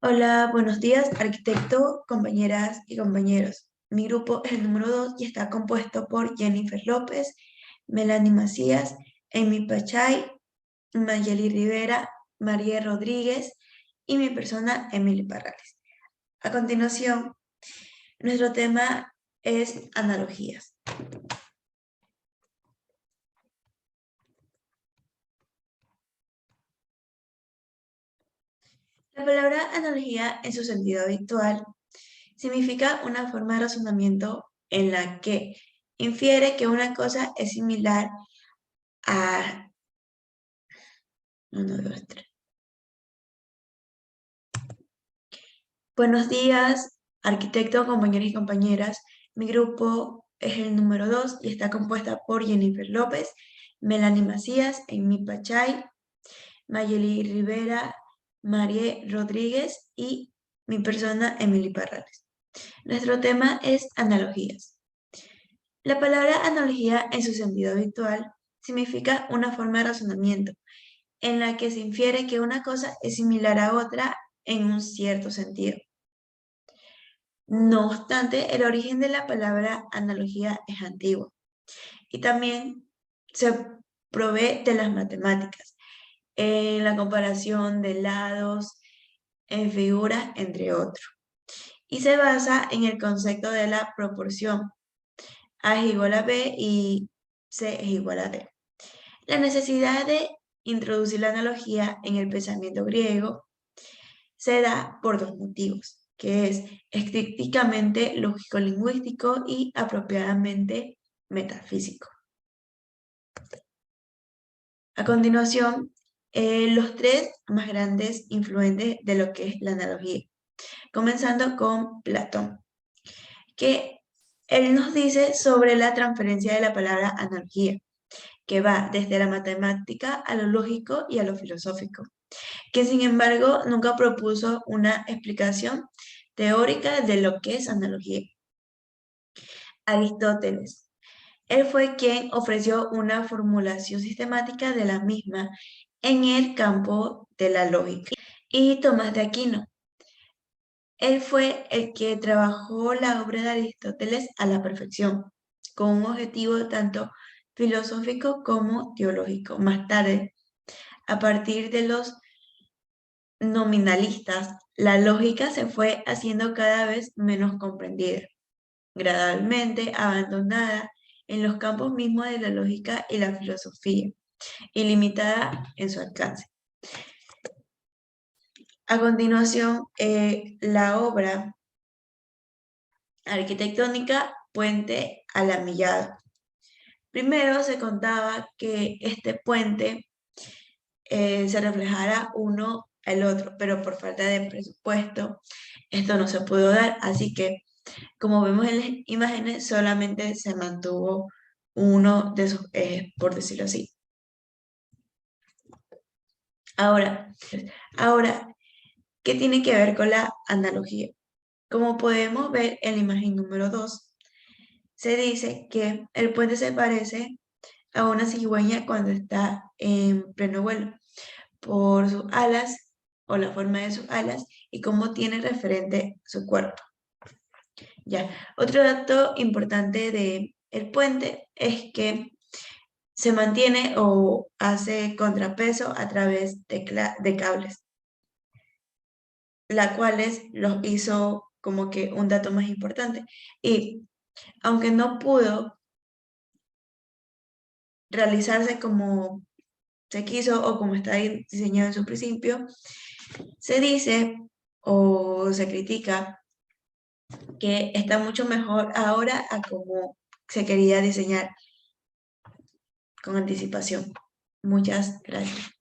Hola, buenos días, arquitecto, compañeras y compañeros. Mi grupo es el número 2 y está compuesto por Jennifer López, Melanie Macías, Amy Pachay, Mayeli Rivera, María Rodríguez y mi persona, Emily Parrales. A continuación, nuestro tema es analogías. La palabra analogía en su sentido habitual significa una forma de razonamiento en la que infiere que una cosa es similar a... Uno, dos, tres. Buenos días, arquitecto, compañeros y compañeras. Mi grupo es el número 2 y está compuesta por Jennifer López, Melanie Macías, Amy Pachay, Mayeli Rivera, María Rodríguez y mi persona, Emily Parrales. Nuestro tema es analogías. La palabra analogía en su sentido habitual significa una forma de razonamiento en la que se infiere que una cosa es similar a otra en un cierto sentido. No obstante, el origen de la palabra analogía es antiguo y también se provee de las matemáticas, en la comparación de lados, en figuras, entre otros. Y se basa en el concepto de la proporción. A es igual a B y C es igual a D. La necesidad de introducir la analogía en el pensamiento griego se da por dos motivos, que es estrictamente lógico-lingüístico y apropiadamente metafísico. A continuación, los tres más grandes influentes de lo que es la analogía, comenzando con Platón, que él nos dice sobre la transferencia de la palabra analogía, que va desde la matemática a lo lógico y a lo filosófico, que sin embargo nunca propuso una explicación teórica de lo que es analogía. Aristóteles. Él fue quien ofreció una formulación sistemática de la misma en el campo de la lógica. Y Tomás de Aquino. Él fue el que trabajó la obra de Aristóteles a la perfección, con un objetivo tanto filosófico como teológico. Más tarde, a partir de los nominalistas, la lógica se fue haciendo cada vez menos comprendida, gradualmente abandonada en los campos mismos de la lógica y la filosofía, y limitada en su alcance. A continuación, la obra arquitectónica Puente Alamillado. Primero se contaba que este puente se reflejara uno al otro, pero por falta de presupuesto esto no se pudo dar, así que como vemos en las imágenes solamente se mantuvo uno de sus ejes, por decirlo así. Ahora, ahora, ¿qué tiene que ver con la analogía? Como podemos ver en la imagen número 2, se dice que el puente se parece a una cigüeña cuando está en pleno vuelo, por sus alas o la forma de sus alas y cómo tiene referente su cuerpo. Ya, otro dato importante de el puente es que se mantiene o hace contrapeso a través de cables, la cuales los hizo como que un dato más importante. Y aunque no pudo realizarse como se quiso o como está diseñado en su principio, se dice o se critica que está mucho mejor ahora a como se quería diseñar con anticipación. Muchas gracias.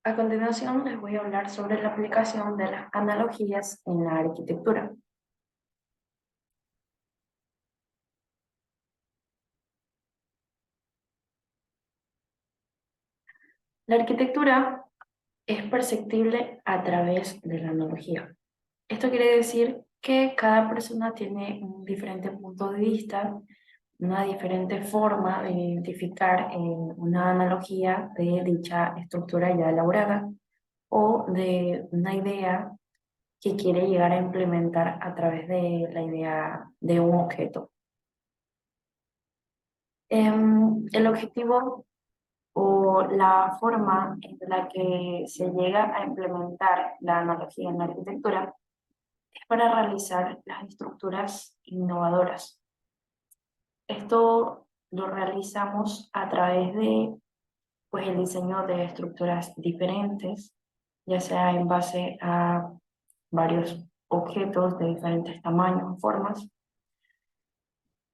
A continuación les voy a hablar sobre la aplicación de las analogías en la arquitectura. La arquitectura es perceptible a través de la analogía. Esto quiere decir que cada persona tiene un diferente punto de vista, una diferente forma de identificar una analogía de dicha estructura ya elaborada o de una idea que quiere llegar a implementar a través de la idea de un objeto. El objetivo o la forma en la que se llega a implementar la analogía en la arquitectura es para realizar las estructuras innovadoras. Esto lo realizamos a través de pues, el diseño de estructuras diferentes, ya sea en base a varios objetos de diferentes tamaños, formas,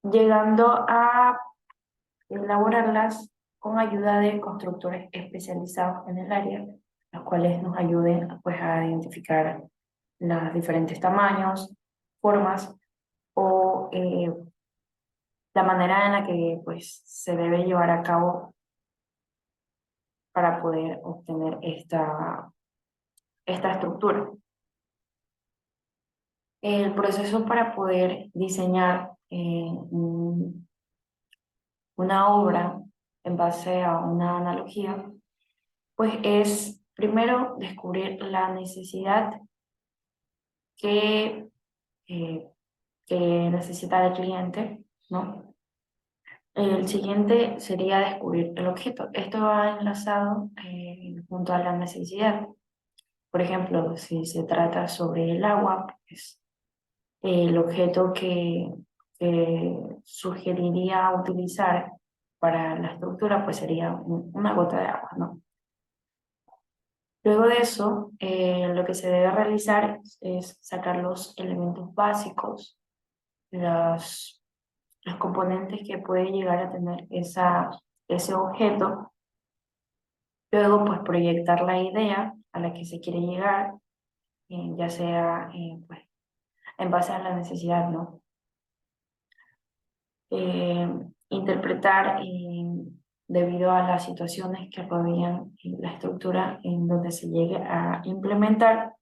llegando a elaborarlas con ayuda de constructores especializados en el área, los cuales nos ayuden pues, a identificar los diferentes tamaños, formas o la manera en la que pues, se debe llevar a cabo para poder obtener esta estructura. El proceso para poder diseñar una obra en base a una analogía, pues es primero descubrir la necesidad que, eh, que necesita el cliente, ¿no? El siguiente sería descubrir el objeto. Esto va enlazado junto a la necesidad. Por ejemplo, si se trata sobre el agua, pues el objeto que sugeriría utilizar para la estructura pues sería una gota de agua, ¿no? Luego de eso, lo que se debe realizar es sacar los elementos básicos, los componentes que puede llegar a tener ese objeto. Luego, pues proyectar la idea a la que se quiere llegar, ya sea pues, en base a la necesidad, ¿no? Interpretar debido a las situaciones que rodean la estructura en donde se llegue a implementar.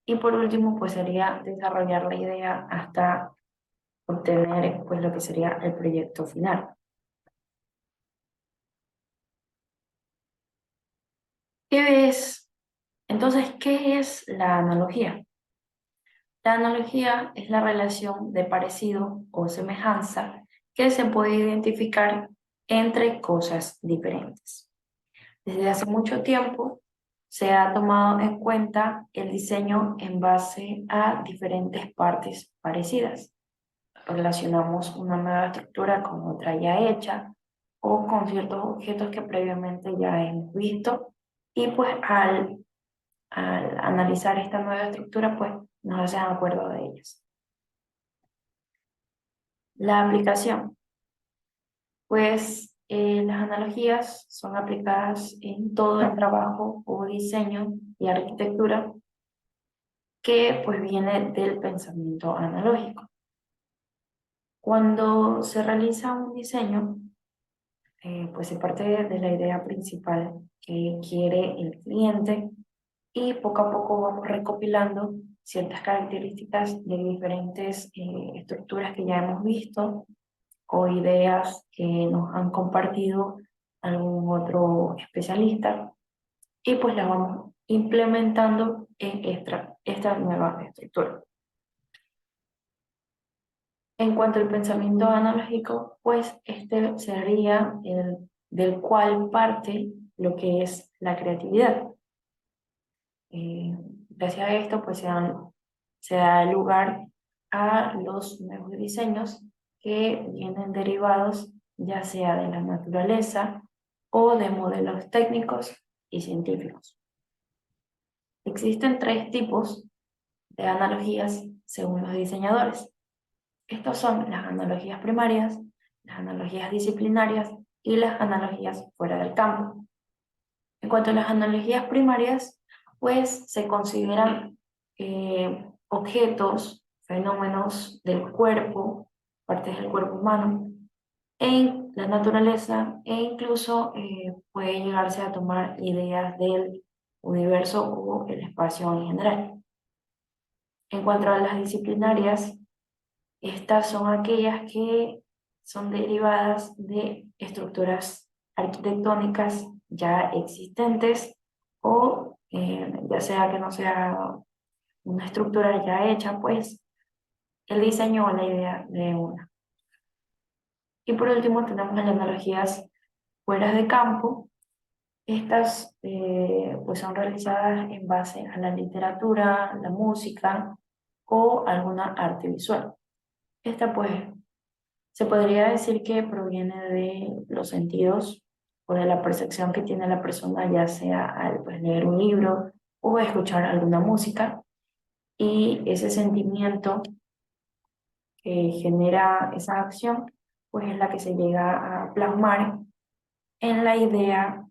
Y por último, pues sería desarrollar la idea hasta obtener pues, lo que sería el proyecto final. Entonces, ¿qué es la analogía? La analogía es la relación de parecido o semejanza que se puede identificar entre cosas diferentes. Desde hace mucho tiempo se ha tomado en cuenta el diseño en base a diferentes partes parecidas. Relacionamos una nueva estructura con otra ya hecha o con ciertos objetos que previamente ya hemos visto y pues al analizar esta nueva estructura pues nos hacen acuerdo de ellas. La aplicación. Pues las analogías son aplicadas en todo el trabajo o diseño y arquitectura que pues viene del pensamiento analógico. Cuando se realiza un diseño, pues se parte de la idea principal que quiere el cliente y poco a poco vamos recopilando ciertas características de diferentes estructuras que ya hemos visto o ideas que nos han compartido algún otro especialista y pues las vamos implementando en esta nueva estructura. En cuanto al pensamiento analógico, pues este sería el del cual parte lo que es la creatividad. Gracias a esto, pues se da lugar a los nuevos diseños que vienen derivados ya sea de la naturaleza o de modelos técnicos y científicos. Existen tres tipos de analogías según los diseñadores. Estos son las analogías primarias, las analogías disciplinarias y las analogías fuera del campo. En cuanto a las analogías primarias, pues se consideran objetos, fenómenos del cuerpo, partes del cuerpo humano, en la naturaleza e incluso puede llegarse a tomar ideas del universo o el espacio en general. En cuanto a las disciplinarias, estas son aquellas que son derivadas de estructuras arquitectónicas ya existentes o ya sea que no sea una estructura ya hecha, pues el diseño o la idea de una. Y por último tenemos las analogías fuera de campo. Estas pues son realizadas en base a la literatura, la música o alguna arte visual. Esta pues se podría decir que proviene de los sentidos o de la percepción que tiene la persona, ya sea al pues, leer un libro o escuchar alguna música, y ese sentimiento que genera esa acción, pues es la que se llega a plasmar en la idea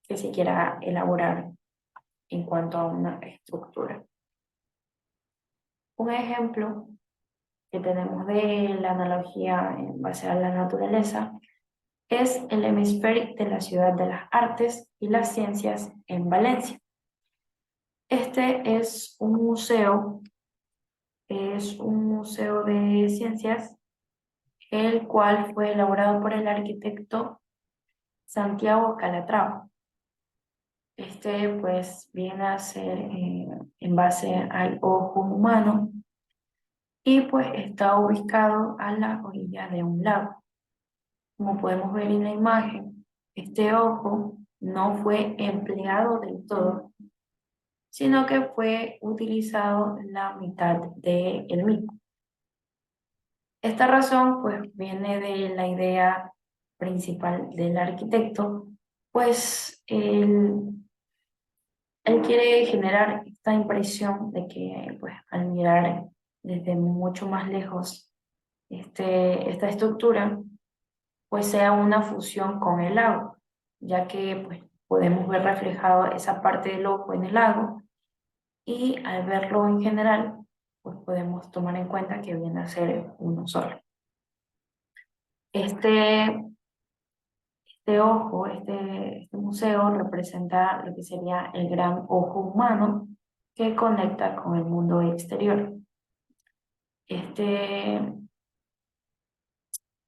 que se quiera elaborar en cuanto a una estructura. Un ejemplo que tenemos de la analogía en base a la naturaleza es el hemisferio de la Ciudad de las Artes y las Ciencias en Valencia. Este es un museo de ciencias, el cual fue elaborado por el arquitecto Santiago Calatrava. Este pues viene a ser en base al ojo humano y pues está ubicado a la orilla de un lago. Como podemos ver en la imagen, este ojo no fue empleado del todo, sino que fue utilizado la mitad de el mismo. Esta razón pues viene de la idea principal del arquitecto, pues él quiere generar esta impresión de que pues al mirar desde mucho más lejos esta estructura, pues sea una fusión con el lago, ya que pues podemos ver reflejado esa parte del ojo en el lago, y al verlo en general, pues podemos tomar en cuenta que viene a ser uno solo. Este ojo, este museo representa lo que sería el gran ojo humano que conecta con el mundo exterior. Este,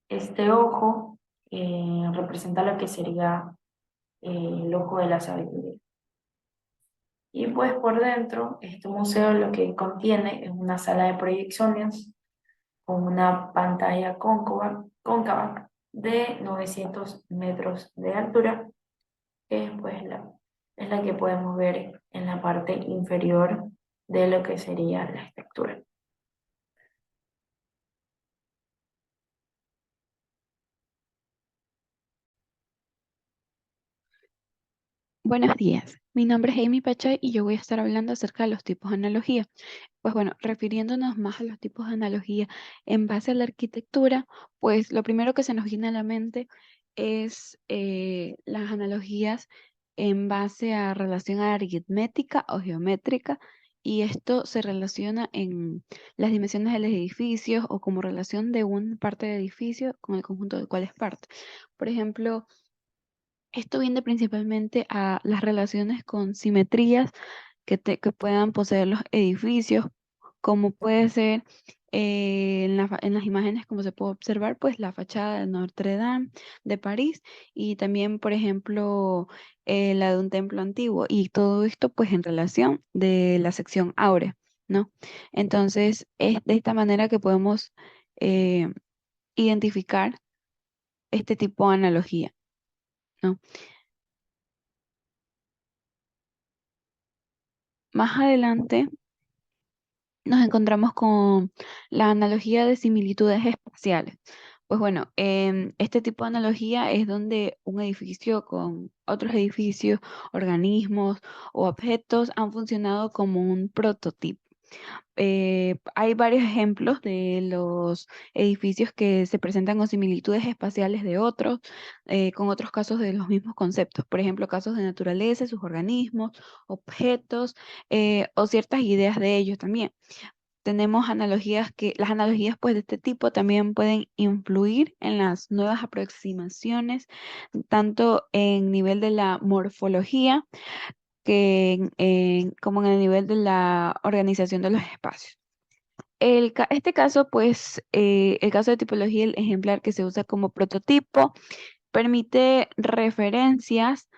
este ojo representa lo que sería el ojo de la sabiduría. Y pues por dentro, este museo lo que contiene es una sala de proyecciones con una pantalla cóncava de 900 metros de altura, que es pues es la que podemos ver en la parte inferior de lo que sería la estructura. Buenos días, mi nombre es Amy Pachay y yo voy a estar hablando acerca de los tipos de analogía. Pues bueno, refiriéndonos más a los tipos de analogía en base a la arquitectura, pues lo primero que se nos viene a la mente es las analogías en base a relación aritmética o geométrica, y esto se relaciona en las dimensiones de los edificios o como relación de una parte del edificio con el conjunto del cual es parte. Por ejemplo, esto viene principalmente a las relaciones con simetrías que puedan poseer los edificios, como puede ser en las imágenes, como se puede observar, pues la fachada de Notre Dame de París, y también, por ejemplo, la de un templo antiguo, y todo esto pues en relación de la sección áurea, ¿no? Entonces, es de esta manera que podemos eh, identificar este tipo de analogía, ¿no? Más adelante nos encontramos con la analogía de similitudes espaciales. Pues bueno, este tipo de analogía es donde un edificio con otros edificios, organismos o objetos han funcionado como un prototipo. Hay varios ejemplos de los edificios que se presentan con similitudes espaciales de otros, con otros casos de los mismos conceptos. Por ejemplo, casos de naturaleza, sus organismos, objetos, o ciertas ideas de ellos también. Tenemos analogías las analogías pues de este tipo también pueden influir en las nuevas aproximaciones, tanto en nivel de la morfología como en el nivel de la organización de los espacios. Este caso, pues, el caso de tipología el ejemplar que se usa como prototipo permite referencias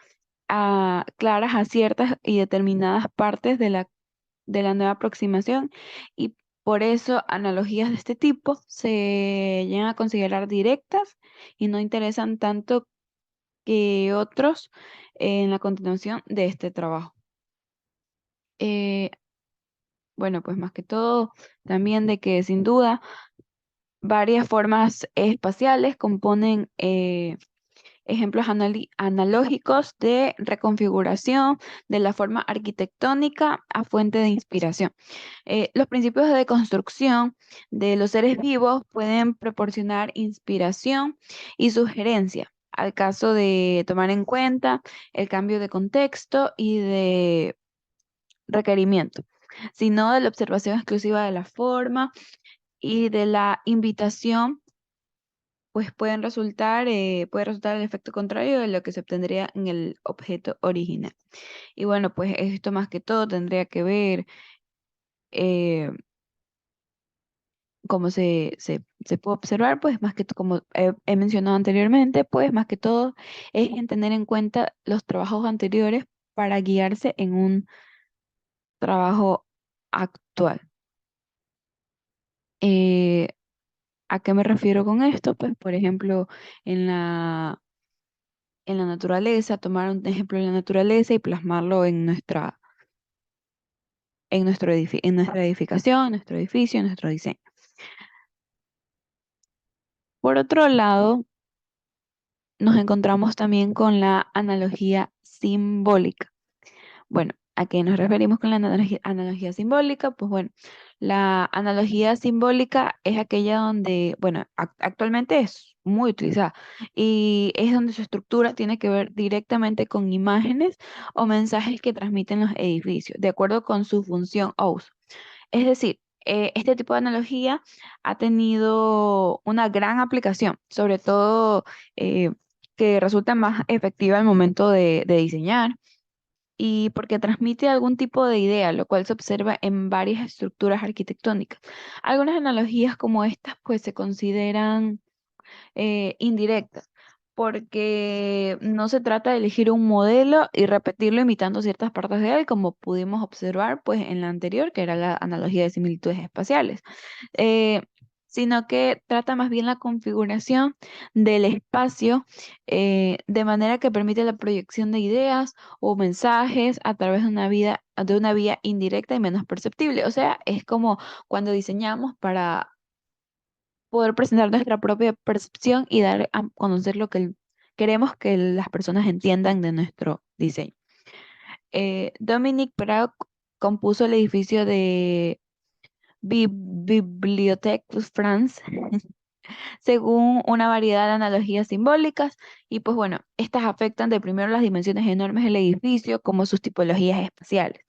claras a ciertas y determinadas partes de la nueva aproximación, y por eso analogías de este tipo se llegan a considerar directas y no interesan tanto que otros en la continuación de este trabajo. Bueno, pues más que todo, también de que sin duda varias formas espaciales componen ejemplos analógicos de reconfiguración de la forma arquitectónica a fuente de inspiración. Los principios de construcción de los seres vivos pueden proporcionar inspiración y sugerencia al caso de tomar en cuenta el cambio de contexto y de requerimiento, sino de la observación exclusiva de la forma y de la invitación, pues puede resultar el efecto contrario de lo que se obtendría en el objeto original. Y bueno, pues esto más que todo tendría que ver, eh, como se puede observar, pues más que como he mencionado anteriormente, pues más que todo es en tener en cuenta los trabajos anteriores para guiarse en un trabajo actual. Eh, ¿A qué me refiero con esto? Pues, por ejemplo, en la naturaleza, tomar un ejemplo de la naturaleza y plasmarlo en nuestra edificación, en nuestro edificio, en nuestro diseño. Por otro lado, nos encontramos también con la analogía simbólica. Bueno, ¿a qué nos referimos con la analogía simbólica? Pues bueno, la analogía simbólica es aquella donde, bueno, actualmente es muy utilizada y es donde su estructura tiene que ver directamente con imágenes o mensajes que transmiten los edificios, de acuerdo con su función o uso. Es decir, este tipo de analogía ha tenido una gran aplicación, sobre todo eh, que resulta más efectiva al momento de diseñar y porque transmite algún tipo de idea, lo cual se observa en varias estructuras arquitectónicas. Algunas analogías como estas pues se consideran indirectas, porque no se trata de elegir un modelo y repetirlo imitando ciertas partes de él, como pudimos observar pues en la anterior, que era la analogía de similitudes espaciales, eh, sino que trata más bien la configuración del espacio, de manera que permite la proyección de ideas o mensajes a través de una vía indirecta y menos perceptible. O sea, es como cuando diseñamos para poder presentar nuestra propia percepción y dar a conocer lo que queremos que las personas entiendan de nuestro diseño. Dominique Perrault compuso el edificio de Bibliothèque de France según una variedad de analogías simbólicas, y pues bueno, estas afectan de primero las dimensiones enormes del edificio como sus tipologías espaciales,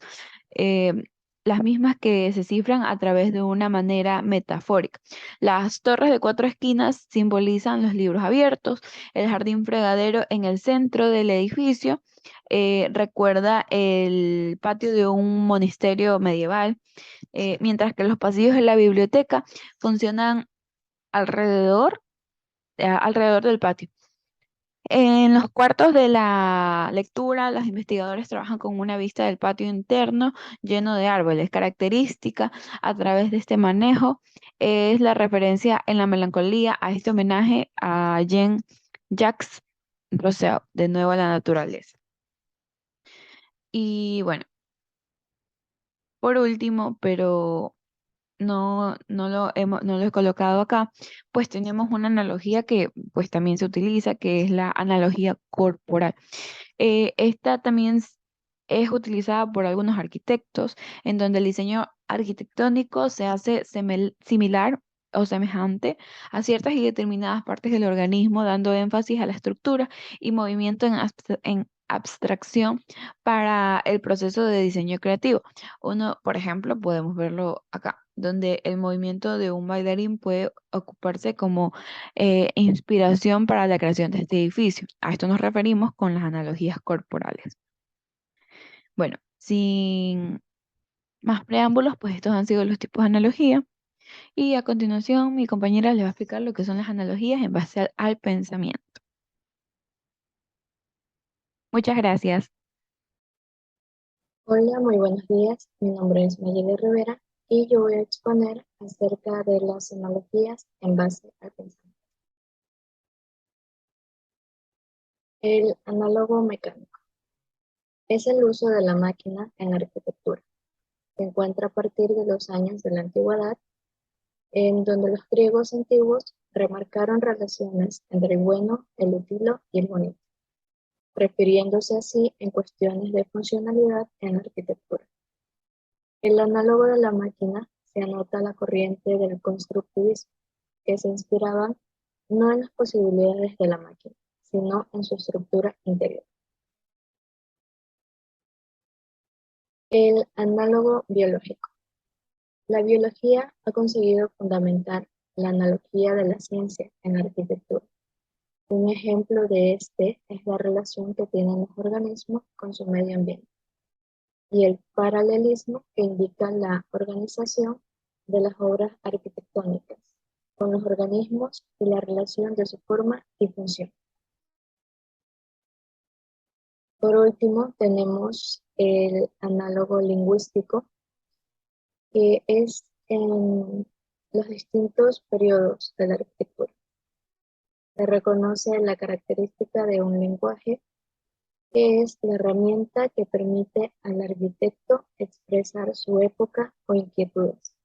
eh, las mismas que se cifran a través de una manera metafórica. Las torres de 4 esquinas simbolizan los libros abiertos, el jardín fregadero en el centro del edificio recuerda el patio de un monasterio medieval, mientras que los pasillos de la biblioteca funcionan alrededor, alrededor del patio. En los cuartos de la lectura, los investigadores trabajan con una vista del patio interno lleno de árboles. Característica a través de este manejo es la referencia en la melancolía a este homenaje a Jean-Jacques Rousseau, de nuevo a la naturaleza. Y bueno, por último, pero no lo he colocado acá, pues tenemos una analogía que pues también se utiliza, que es la analogía corporal. Esta también es utilizada por algunos arquitectos, en donde el diseño arquitectónico se hace similar o semejante a ciertas y determinadas partes del organismo, dando énfasis a la estructura y movimiento en abstracción para el proceso de diseño creativo. Uno, por ejemplo, podemos verlo acá, donde el movimiento de un bailarín puede ocuparse como inspiración para la creación de este edificio. A esto nos referimos con las analogías corporales. Bueno, sin más preámbulos, pues estos han sido los tipos de analogía. Y a continuación, mi compañera les va a explicar lo que son las analogías en base al pensamiento. Muchas gracias. Hola, muy buenos días. Mi nombre es Mayeli Rivera y yo voy a exponer acerca de las analogías en base al pensamiento. El análogo mecánico es el uso de la máquina en la arquitectura. Se encuentra a partir de los años de la antigüedad, en donde los griegos antiguos remarcaron relaciones entre el bueno, el útil y el bonito, refiriéndose así en cuestiones de funcionalidad en la arquitectura. El análogo de la máquina se anota la corriente del constructivismo, que se inspiraban no en las posibilidades de la máquina, sino en su estructura interior. El análogo biológico. La biología ha conseguido fundamentar la analogía de la ciencia en la arquitectura. Un ejemplo de este es la relación que tienen los organismos con su medio ambiente y el paralelismo que indica la organización de las obras arquitectónicas con los organismos y la relación de su forma y función. Por último, tenemos el análogo lingüístico, que es en los distintos periodos de la arquitectura. Se reconoce la característica de un lenguaje, que es la herramienta que permite al arquitecto expresar su época o inquietudes,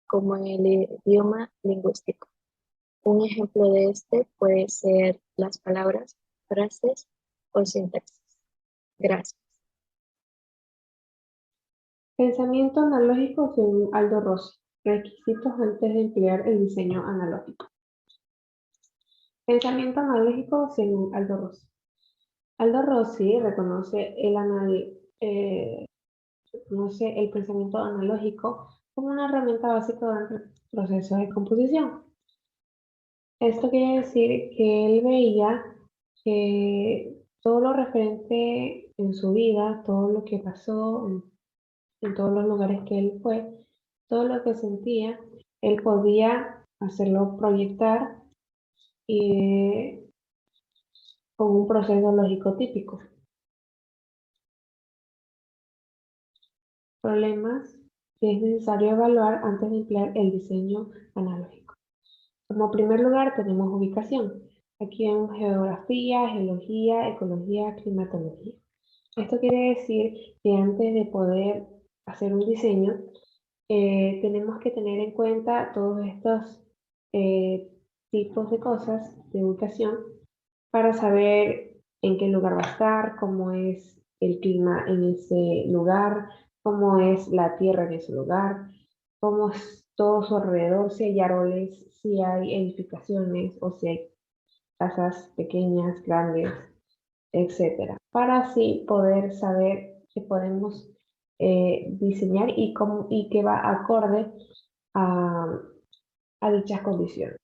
como en el idioma lingüístico. Un ejemplo de este puede ser las palabras, frases o sintaxis. Gracias. Pensamiento analógico según Aldo Rossi. Requisitos antes de emplear el diseño analógico. Pensamiento analógico según Aldo Rossi. Aldo Rossi reconoce el pensamiento analógico como una herramienta básica durante el proceso de composición. Esto quiere decir que él veía que todo lo referente en su vida, todo lo que pasó en todos los lugares que él fue, todo lo que sentía, él podía hacerlo proyectar y con un proceso lógico típico. Problemas que es necesario evaluar antes de emplear el diseño analógico. Como primer lugar tenemos ubicación. Aquí vemos geografía, geología, ecología, climatología. Esto quiere decir que antes de poder hacer un diseño, tenemos que tener en cuenta todos estos tipos de cosas de ubicación para saber en qué lugar va a estar, cómo es el clima en ese lugar, cómo es la tierra en ese lugar, cómo es todo su alrededor, si hay árboles, si hay edificaciones o si hay casas pequeñas, grandes, etcétera, para así poder saber que podemos diseñar y que va acorde a dichas condiciones.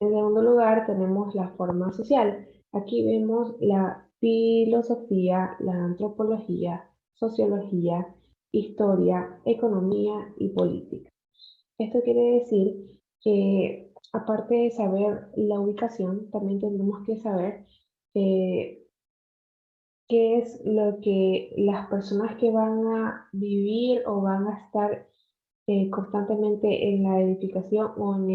En segundo lugar, tenemos la forma social. Aquí vemos la filosofía, la antropología, sociología, historia, economía y política. Esto quiere decir que aparte de saber la ubicación, también tenemos que saber qué es lo que las personas que van a vivir o van a estar constantemente en la edificación o en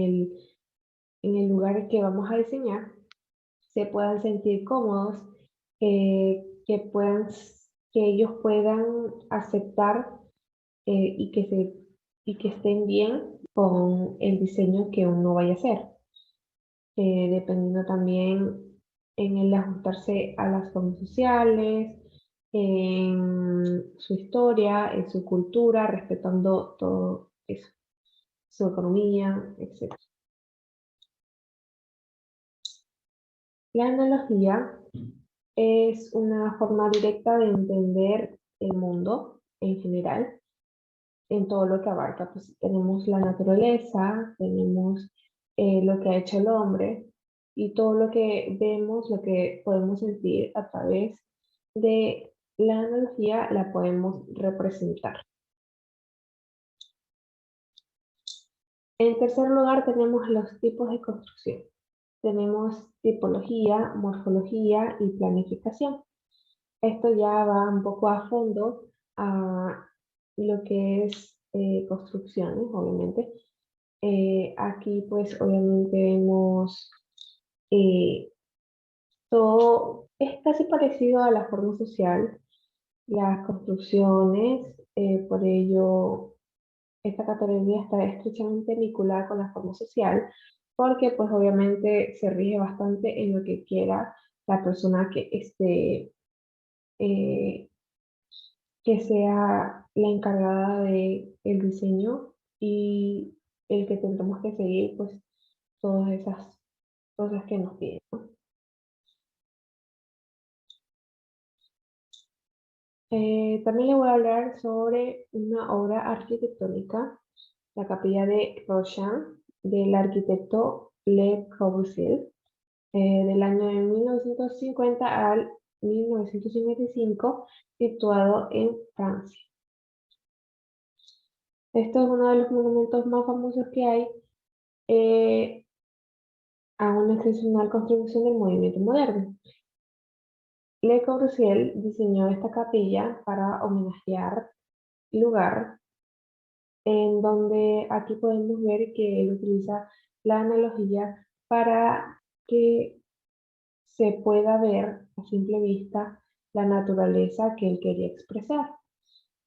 el lugar que vamos a diseñar se puedan sentir cómodos, que ellos puedan aceptar y que estén bien con el diseño que uno vaya a hacer, dependiendo también en el ajustarse a las formas sociales, en su historia, en su cultura, respetando todo eso, su economía, etc. La analogía es una forma directa de entender el mundo en general, en todo lo que abarca. Pues tenemos la naturaleza, tenemos lo que ha hecho el hombre y todo lo que vemos, lo que podemos sentir a través de la analogía, la podemos representar. En tercer lugar, tenemos los tipos de construcción. Tenemos tipología, morfología y planificación. Esto ya va un poco a fondo a lo que es construcciones, obviamente. Aquí pues obviamente vemos eh, todo, es casi parecido a la forma social, las construcciones, por ello esta categoría está estrechamente vinculada con la forma social, porque pues obviamente se rige bastante en lo que quiera la persona que esté eh, que sea la encargada de el diseño y el que tendremos que seguir pues todas esas cosas que nos piden, ¿no? También le voy a hablar sobre una obra arquitectónica, la capilla de Rochin, del arquitecto Le Corbusier, del año de 1950 al 1955, situado en Francia. Esto es uno de los monumentos más famosos que hay a una excepcional construcción del movimiento moderno. Le Corbusier diseñó esta capilla para homenajear el lugar en donde aquí podemos ver que él utiliza la analogía para que se pueda ver a simple vista la naturaleza que él quería expresar.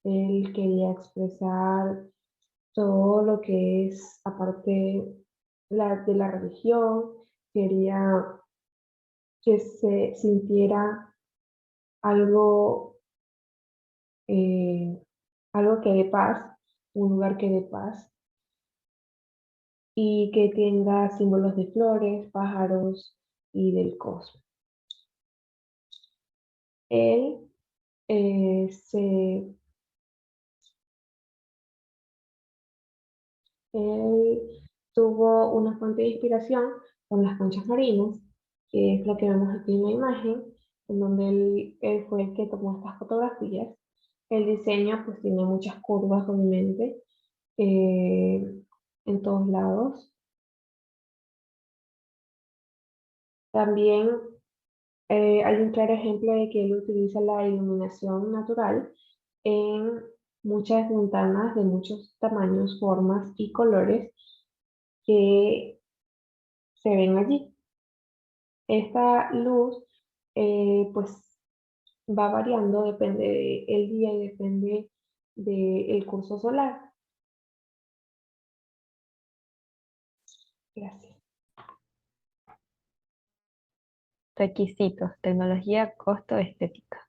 Él quería expresar todo lo que es, aparte de la religión, quería que se sintiera algo, eh, algo que dé paz, un lugar que dé paz, y que tenga símbolos de flores, pájaros y del cosmos. Él eh, se, él tuvo una fuente de inspiración con las conchas marinas, que es lo que vemos aquí en la imagen, en donde él fue el que tomó estas fotografías. El diseño pues tiene muchas curvas, obviamente, en todos lados. También hay un claro ejemplo de que él utiliza la iluminación natural en muchas ventanas de muchos tamaños, formas y colores que se ven allí. Esta luz pues va variando, depende del día y depende del curso solar. Gracias. Requisitos: tecnología, costo, estética.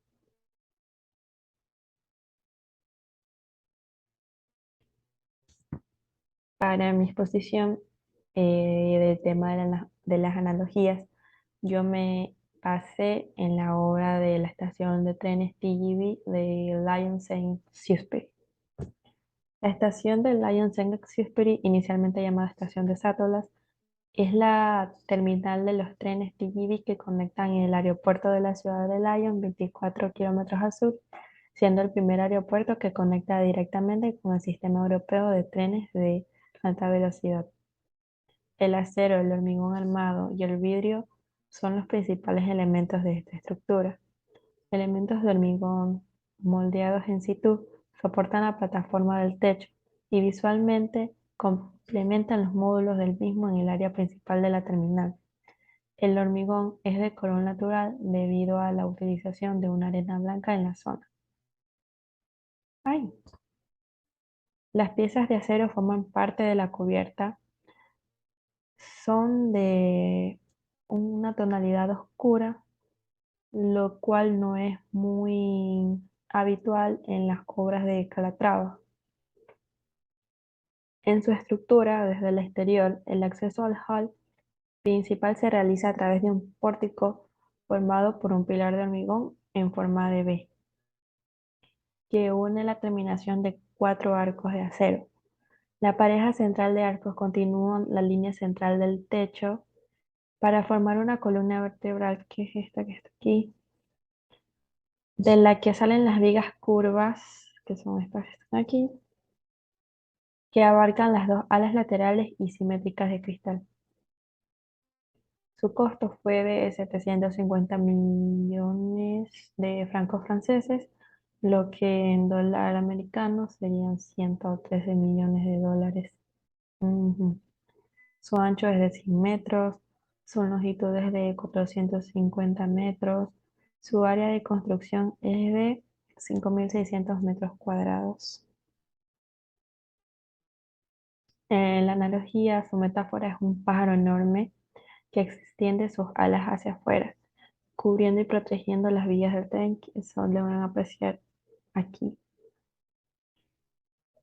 Para mi exposición del tema de las analogías, yo me basé en la obra de la estación de trenes TGV de Lyon-Saint-Exupéry. La estación de Lyon-Saint-Exupéry, inicialmente llamada Estación de Satolas, es la terminal de los trenes TGV que conectan el aeropuerto de la ciudad de Lyon, 24 kilómetros al sur, siendo el primer aeropuerto que conecta directamente con el sistema europeo de trenes de alta velocidad. El acero, el hormigón armado y el vidrio son los principales elementos de esta estructura. Elementos de hormigón moldeados in situ soportan la plataforma del techo y visualmente complementan los módulos del mismo en el área principal de la terminal. El hormigón es de color natural debido a la utilización de una arena blanca en la zona. Las piezas de acero forman parte de la cubierta. Son de una tonalidad oscura lo cual no es muy habitual en las obras de Calatrava. En su estructura, desde el exterior, el acceso al hall principal se realiza a través de un pórtico formado por un pilar de hormigón en forma de V, que une la terminación de 4 arcos de acero. La pareja central de arcos continúa la línea central del techo para formar una columna vertebral, que es esta que está aquí, de la que salen las vigas curvas, que son estas que están aquí, que abarcan las dos alas laterales y simétricas de cristal. Su costo fue de 750 millones de francos franceses, lo que en dólar americano serían 113 millones de dólares. Ujú. Su ancho es de 100 metros, su longitud es de 450 metros, su área de construcción es de 5.600 metros cuadrados. En la analogía, su metáfora es un pájaro enorme que extiende sus alas hacia afuera, cubriendo y protegiendo las vías del tren, que se logran apreciar aquí.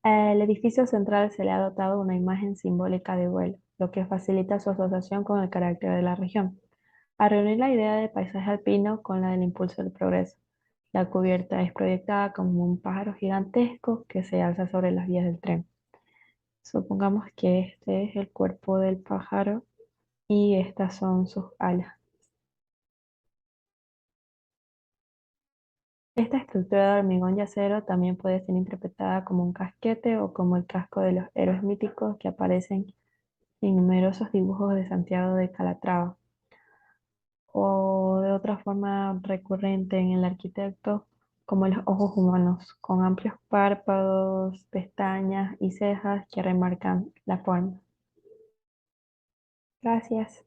El edificio central se le ha dotado una imagen simbólica de vuelo, lo que facilita su asociación con el carácter de la región. A reunir la idea de paisaje alpino con la del impulso del progreso. La cubierta es proyectada como un pájaro gigantesco que se alza sobre las vías del tren. Supongamos que este es el cuerpo del pájaro y estas son sus alas. Esta estructura de hormigón y acero también puede ser interpretada como un casquete o como el casco de los héroes míticos que aparecen en numerosos dibujos de Santiago de Calatrava, o de otra forma recurrente en el arquitecto, como los ojos humanos, con amplios párpados, pestañas y cejas que remarcan la forma. Gracias.